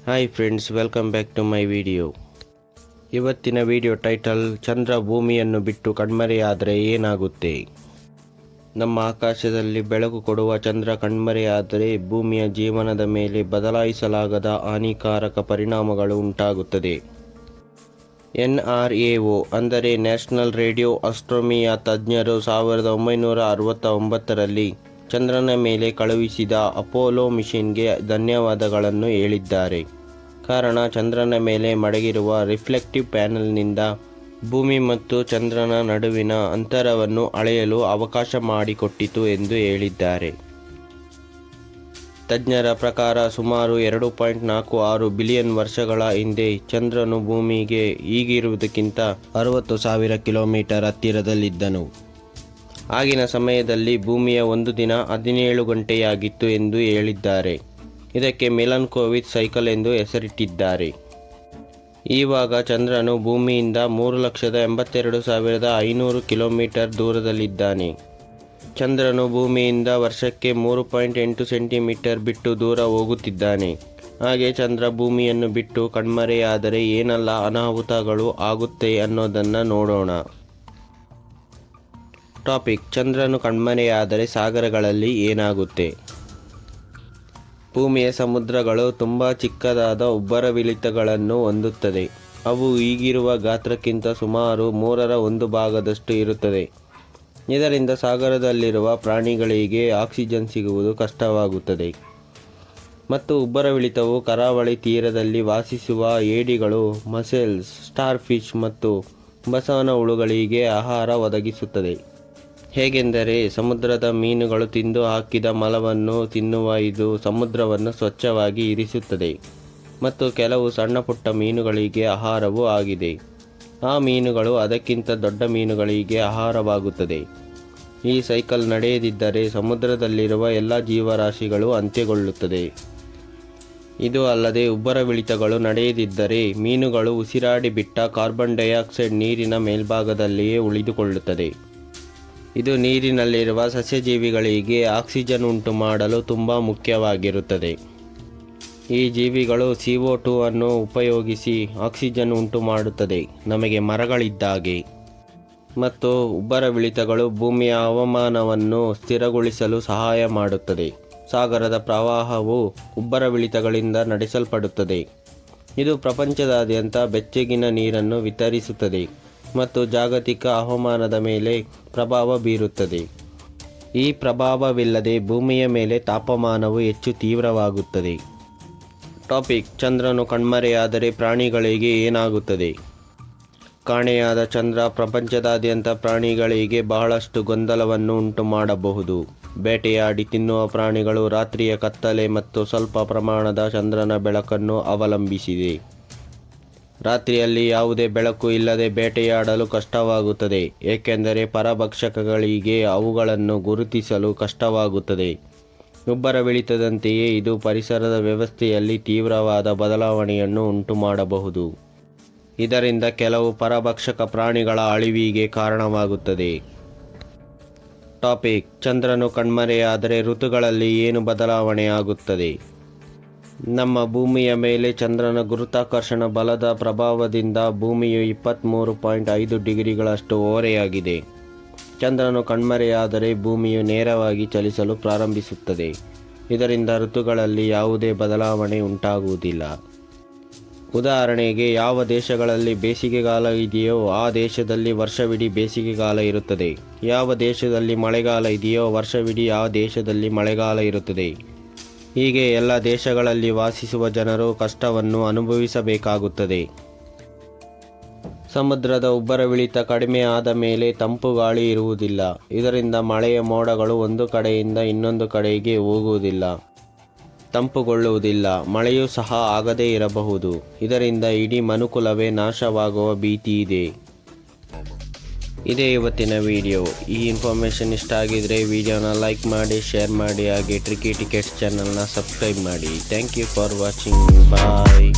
Hi friends, welcome back to my video. ಇವತ್ತಿನ video title ಚಂದ್ರ ಭೂಮಿಯನ್ನು ಬಿಟ್ಟು ಕಣ್ಮರೆಯಾದರೆ ಏನಾಗುತ್ತೆ. ನಮ್ಮ ಆಕಾಶದಲ್ಲಿ ಬೆಳಕು ಕೊಡುವ ಚಂದ್ರ ಕಣ್ಮರೆಯಾದರೆ ಭೂಮಿಯ ಜೀವನದ ಮೇಲೆ ಬದಲಾಯಿಸಲಾಗದ ಹಾನಿಕಾರಕ ಪರಿಣಾಮಗಳು ಉಂಟಾಗುತ್ತದೆ. NRAO ಅಂದರೆ ನ್ಯಾಷನಲ್ ರೇಡಿಯೋ ಆಸ್ಟ್ರೋನಮಿಯ ತಜ್ಞರು 1969ರಲ್ಲಿ ಚಂದ್ರನ ಮೇಲೆ ಕಳುಹಿಸಿದ ಅಪೋಲೋ ಮಿಷನ್ಗೆ ಧನ್ಯವಾದಗಳನ್ನು ಹೇಳಿದ್ದಾರೆ. ಕಾರಣ ಚಂದ್ರನ ಮೇಲೆ ಮಡಗಿರುವ ರಿಫ್ಲೆಕ್ಟಿವ್ ಪ್ಯಾನೆಲ್ನಿಂದ ಭೂಮಿ ಮತ್ತು ಚಂದ್ರನ ನಡುವಿನ ಅಂತರವನ್ನು ಅಳೆಯಲು ಅವಕಾಶ ಮಾಡಿಕೊಟ್ಟಿತು ಎಂದು ಹೇಳಿದ್ದಾರೆ. ತಜ್ಞರ ಪ್ರಕಾರ ಸುಮಾರು 2.46 ಬಿಲಿಯನ್ ವರ್ಷಗಳ ಹಿಂದೆ ಚಂದ್ರನು ಭೂಮಿಗೆ ಈಗಿರುವುದಕ್ಕಿಂತ 60,000 ಕಿಲೋಮೀಟರ್ ಹತ್ತಿರದಲ್ಲಿದ್ದನು. ಆಗಿನ ಸಮಯದಲ್ಲಿ ಭೂಮಿಯ ಒಂದು ದಿನ 17 ಗಂಟೆಯಾಗಿತ್ತು ಎಂದು ಹೇಳಿದ್ದಾರೆ. ಇದಕ್ಕೆ ಮಿಲನ್ಕೋವಿಚ್ ಸೈಕಲ್ ಎಂದು ಹೆಸರಿಟ್ಟಿದ್ದಾರೆ. ಈವಾಗ ಚಂದ್ರನು ಭೂಮಿಯಿಂದ 3,82,500 ಕಿಲೋಮೀಟರ್ ದೂರದಲ್ಲಿದ್ದಾನೆ. ಚಂದ್ರನು ಭೂಮಿಯಿಂದ ವರ್ಷಕ್ಕೆ 3.8 ಸೆಂಟಿಮೀಟರ್ ಬಿಟ್ಟು ದೂರ ಹೋಗುತ್ತಿದ್ದಾನೆ. ಹಾಗೆ ಚಂದ್ರ ಭೂಮಿಯನ್ನು ಬಿಟ್ಟು ಕಣ್ಮರೆಯಾದರೆ ಏನೆಲ್ಲ ಅನಾಹುತಗಳು ಆಗುತ್ತೆ ಅನ್ನೋದನ್ನು ನೋಡೋಣ. ಟಾಪಿಕ್: ಚಂದ್ರನು ಕಣ್ಮರೆಯಾದರೆ ಸಾಗರಗಳಲ್ಲಿ ಏನಾಗುತ್ತೆ. ಭೂಮಿಯ ಸಮುದ್ರಗಳು ತುಂಬ ಚಿಕ್ಕದಾದ ಉಬ್ಬರವಿಳಿತಗಳನ್ನು ಹೊಂದುತ್ತದೆ. ಅವು ಈಗಿರುವ ಗಾತ್ರಕ್ಕಿಂತ ಸುಮಾರು 1/3 ಇರುತ್ತದೆ. ಇದರಿಂದ ಸಾಗರದಲ್ಲಿರುವ ಪ್ರಾಣಿಗಳಿಗೆ ಆಕ್ಸಿಜನ್ ಸಿಗುವುದು ಕಷ್ಟವಾಗುತ್ತದೆ. ಮತ್ತು ಉಬ್ಬರವಿಳಿತವು ಕರಾವಳಿ ತೀರದಲ್ಲಿ ವಾಸಿಸುವ ಏಡಿಗಳು, ಮಸೆಲ್ಸ್, ಸ್ಟಾರ್ ಫಿಶ್ ಮತ್ತು ಬಸವನ ಹುಳುಗಳಿಗೆ ಆಹಾರ ಒದಗಿಸುತ್ತದೆ. ಹೇಗೆಂದರೆ ಸಮುದ್ರದ ಮೀನುಗಳು ತಿಂದು ಹಾಕಿದ ಮಲವನ್ನು ತಿನ್ನುವ ಇದು ಸಮುದ್ರವನ್ನು ಸ್ವಚ್ಛವಾಗಿ ಇರಿಸುತ್ತದೆ ಮತ್ತು ಕೆಲವು ಸಣ್ಣ ಪುಟ್ಟ ಮೀನುಗಳಿಗೆ ಆಹಾರವೂ ಆಗಿದೆ. ಆ ಮೀನುಗಳು ಅದಕ್ಕಿಂತ ದೊಡ್ಡ ಮೀನುಗಳಿಗೆ ಆಹಾರವಾಗುತ್ತದೆ. ಈ ಸೈಕಲ್ ನಡೆಯದಿದ್ದರೆ ಸಮುದ್ರದಲ್ಲಿರುವ ಎಲ್ಲ ಜೀವರಾಶಿಗಳು ಅಂತ್ಯಗೊಳ್ಳುತ್ತದೆ. ಇದು ಅಲ್ಲದೆ ಉಬ್ಬರವಿಳಿತಗಳು ನಡೆಯದಿದ್ದರೆ ಮೀನುಗಳು ಉಸಿರಾಡಿ ಬಿಟ್ಟ ಕಾರ್ಬನ್ ಡೈಆಕ್ಸೈಡ್ ನೀರಿನ ಮೇಲ್ಭಾಗದಲ್ಲಿಯೇ ಉಳಿದುಕೊಳ್ಳುತ್ತದೆ. ಇದು ನೀರಿನಲ್ಲಿರುವ ಸಸ್ಯಜೀವಿಗಳಿಗೆ ಆಕ್ಸಿಜನ್ ಉಂಟು ಮಾಡಲು ತುಂಬ ಮುಖ್ಯವಾಗಿರುತ್ತದೆ. ಈ ಜೀವಿಗಳು CO2 ಅನ್ನು ಉಪಯೋಗಿಸಿ ಆಕ್ಸಿಜನ್ ಉಂಟು ಮಾಡುತ್ತದೆ, ನಮಗೆ ಮರಗಳಿದ್ದಾಗೆ. ಮತ್ತು ಉಬ್ಬರವಿಳಿತಗಳು ಭೂಮಿಯ ಹವಾಮಾನವನ್ನು ಸ್ಥಿರಗೊಳಿಸಲು ಸಹಾಯ ಮಾಡುತ್ತದೆ. ಸಾಗರದ ಪ್ರವಾಹವು ಉಬ್ಬರವಿಳಿತಗಳಿಂದ ನಡೆಸಲ್ಪಡುತ್ತದೆ. ಇದು ಪ್ರಪಂಚದಾದ್ಯಂತ ಬೆಚ್ಚಗಿನ ನೀರನ್ನು ವಿತರಿಸುತ್ತದೆ ಮತ್ತು ಜಾಗತಿಕ ಹವಾಮಾನದ ಮೇಲೆ ಪ್ರಭಾವ ಬೀರುತ್ತದೆ. ಈ ಪ್ರಭಾವವಿಲ್ಲದೆ ಭೂಮಿಯ ಮೇಲೆ ತಾಪಮಾನವು ಹೆಚ್ಚು ತೀವ್ರವಾಗುತ್ತದೆ. ಟಾಪಿಕ್: ಚಂದ್ರನು ಕಣ್ಮರೆಯಾದರೆ ಪ್ರಾಣಿಗಳಿಗೆ ಏನಾಗುತ್ತದೆ. ಕಾಣೆಯಾದ ಚಂದ್ರ ಪ್ರಪಂಚದಾದ್ಯಂತ ಪ್ರಾಣಿಗಳಿಗೆ ಬಹಳಷ್ಟು ಗೊಂದಲವನ್ನು ಉಂಟು ಮಾಡಬಹುದು. ಬೇಟೆಯಾಡಿ ತಿನ್ನುವ ಪ್ರಾಣಿಗಳು ರಾತ್ರಿಯ ಕತ್ತಲೆ ಮತ್ತು ಸ್ವಲ್ಪ ಪ್ರಮಾಣದ ಚಂದ್ರನ ಬೆಳಕನ್ನು ಅವಲಂಬಿಸಿದೆ. ರಾತ್ರಿಯಲ್ಲಿ ಯಾವುದೇ ಬೆಳಕು ಇಲ್ಲದೆ ಬೇಟೆಯಾಡಲು ಕಷ್ಟವಾಗುತ್ತದೆ, ಏಕೆಂದರೆ ಪರಭಕ್ಷಕಗಳಿಗೆ ಅವುಗಳನ್ನು ಗುರುತಿಸಲು ಕಷ್ಟವಾಗುತ್ತದೆ. ಉಬ್ಬರವಿಳಿತದಂತೆಯೇ ಇದು ಪರಿಸರದ ವ್ಯವಸ್ಥೆಯಲ್ಲಿ ತೀವ್ರವಾದ ಬದಲಾವಣೆಯನ್ನು ಉಂಟುಮಾಡಬಹುದು. ಇದರಿಂದ ಕೆಲವು ಪರಭಕ್ಷಕ ಪ್ರಾಣಿಗಳ ಅಳಿವಿಗೆ ಕಾರಣವಾಗುತ್ತದೆ. ಟಾಪಿಕ್: ಚಂದ್ರನು ಕಣ್ಮರೆಯಾದರೆ ಋತುಗಳಲ್ಲಿ ಏನು ಬದಲಾವಣೆ ಆಗುತ್ತದೆ. ನಮ್ಮ ಭೂಮಿಯ ಮೇಲೆ ಚಂದ್ರನ ಗುರುತ್ವಾಕರ್ಷಣ ಬಲದ ಪ್ರಭಾವದಿಂದ ಭೂಮಿಯು 23.5 ಡಿಗ್ರಿಗಳಷ್ಟು ಓರೆಯಾಗಿದೆ. ಚಂದ್ರನು ಕಣ್ಮರೆಯಾದರೆ ಭೂಮಿಯು ನೇರವಾಗಿ ಚಲಿಸಲು ಪ್ರಾರಂಭಿಸುತ್ತದೆ. ಇದರಿಂದ ಋತುಗಳಲ್ಲಿ ಯಾವುದೇ ಬದಲಾವಣೆ ಉಂಟಾಗುವುದಿಲ್ಲ. ಉದಾಹರಣೆಗೆ, ಯಾವ ದೇಶಗಳಲ್ಲಿ ಬೇಸಿಗೆಗಾಲ ಇದೆಯೋ ಆ ದೇಶದಲ್ಲಿ ವರ್ಷವಿಡೀ ಬೇಸಿಗೆಗಾಲ ಇರುತ್ತದೆ. ಯಾವ ದೇಶದಲ್ಲಿ ಮಳೆಗಾಲ ಇದೆಯೋ ವರ್ಷವಿಡೀ ಆ ದೇಶದಲ್ಲಿ ಮಳೆಗಾಲ ಇರುತ್ತದೆ. ಹೀಗೆ ಎಲ್ಲ ದೇಶಗಳಲ್ಲಿ ವಾಸಿಸುವ ಜನರು ಕಷ್ಟವನ್ನು ಅನುಭವಿಸಬೇಕಾಗುತ್ತದೆ. ಸಮುದ್ರದ ಉಬ್ಬರವಿಳಿತ ಕಡಿಮೆ ಆದ ಮೇಲೆ ತಂಪು ಗಾಳಿ ಇರುವುದಿಲ್ಲ. ಇದರಿಂದ ಮಳೆಯ ಮೋಡಗಳು ಒಂದು ಕಡೆಯಿಂದ ಇನ್ನೊಂದು ಕಡೆಗೆ ಹೋಗುವುದಿಲ್ಲ, ತಂಪುಗೊಳ್ಳುವುದಿಲ್ಲ. ಮಳೆಯೂ ಸಹ ಆಗದೇ ಇರಬಹುದು. ಇದರಿಂದ ಇಡೀ ಮನುಕುಲವೇ ನಾಶವಾಗುವ ಭೀತಿ ಇದೆ. ಇದೇ ಇವತ್ತಿನ ವಿಡಿಯೋ. ಈ ಇನ್ಫಾರ್ಮೇಷನ್ ಇಷ್ಟ ಆಗಿದ್ರೆ ವಿಡಿಯೋನ ಲೈಕ್ ಮಾಡಿ, ಶೇರ್ ಮಾಡಿ, ಹಾಗೆ ಟ್ರಿಕಿ ಟಿಕೆಟ್ಸ್ ಚಾನಲ್ನ ಸಬ್ಸ್ಕ್ರೈಬ್ ಮಾಡಿ. Thank you for watching. Bye.